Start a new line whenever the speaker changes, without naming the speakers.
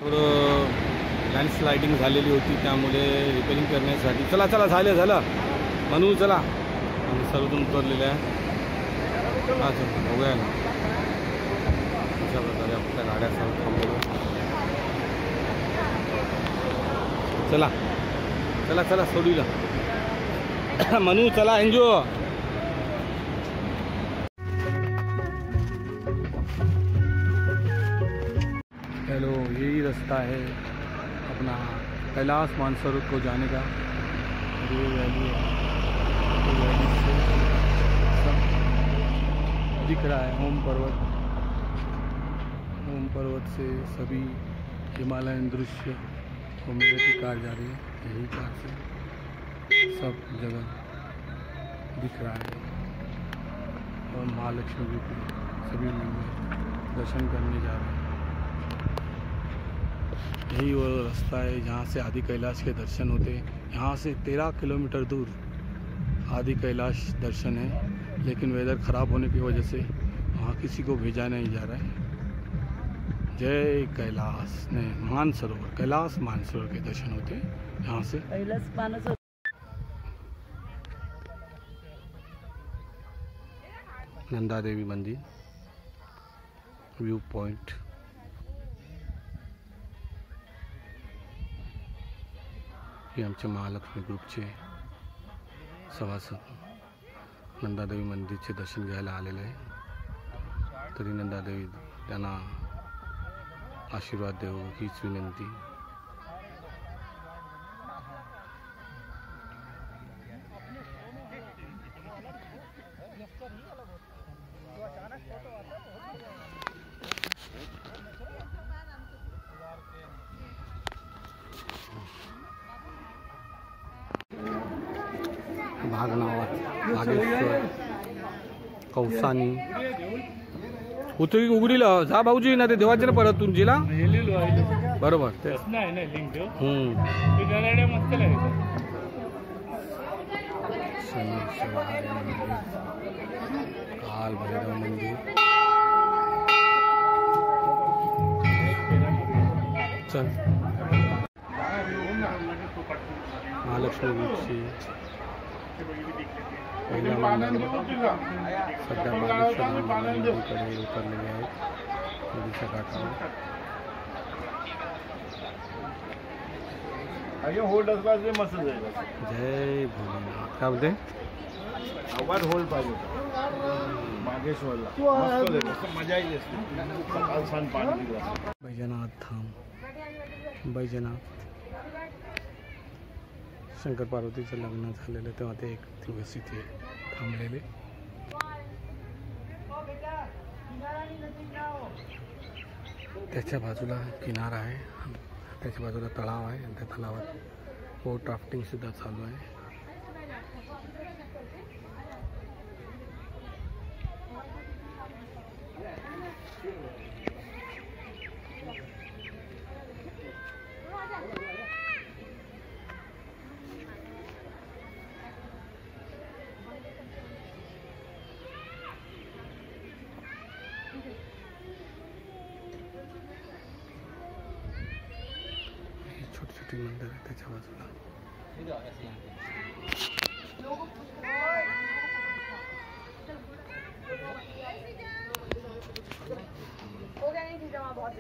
थोडं लँडस्लायडिंग झालेली होती, त्यामुळे रिपेअरिंग करण्यासाठी चला झालं म्हणून चला आम्ही सर्वजण उतरलेले आहे. हां चला बघूया ना अशा प्रकारे आपल्या गाड्या सर्व थांबवल्या. चला सोडूला म्हणू चला एन्जॉय. हेलो, यही रास्ता है अपना कैलाश मानसरोवर को जाने का. ये वैली है, ये वैली से सब दिख रहा है. ओम पर्वत से सभी हिमालयन दृश्य वो मेरे की कार जा रही है. यही कार से सब जगह दिख रहा है. और महालक्ष्मी जी के सभी मंदिर दर्शन करने जा रहे हैं. यही वो रास्ता है जहाँ से आदि कैलाश के दर्शन होते हैं. यहाँ से 13 किलोमीटर दूर आदि कैलाश दर्शन है, लेकिन वेदर ख़राब होने की वजह से वहाँ किसी को भेजा नहीं जा रहा है. जय कैलाश ने मानसरोवर, कैलाश मानसरोवर के दर्शन होते हैं यहाँ से. नंदा देवी मंदिर व्यू पॉइंट. हे आमच्या महालक्ष्मी ग्रुपचे सभासद नंदादेवी मंदिरचे दर्शन घ्यायला आलेले आहे. तरी नंदादेवी त्यांना आशीर्वाद देव हीच विनंती. भागेश्वर कौसानी होतं की उघडीला जा भाऊजी ना ते देवाचे ना परत तुमचीला बरोबर ते काल भैरव मंदिर. चल महालक्ष्मी गुरुची पहिला मंदिर सध्या बागेश्वर नदीकडे उतरलेले आहेत नदीच्या काठावर. जय भोलेनाथ. काय बोलते
आवाज होल्ड पाहिजे मागेश्वरला मजा येईल असते.
बैजनाथ धाम, बैजनाथ. शंकर पार्वतीचं लग्न झालेलं तेव्हा ते एक दिवस इथे थांबलेले. त्याच्या बाजूला किनारा आहे, त्याच्या बाजूला तलाव आहे आणि त्या तलावात बोट राफ्टिंग सुद्धा चालू आहे. छोटी छोटी मंदिर आहे त्याच्या बाजूला.
हो गया नहीं, बहुत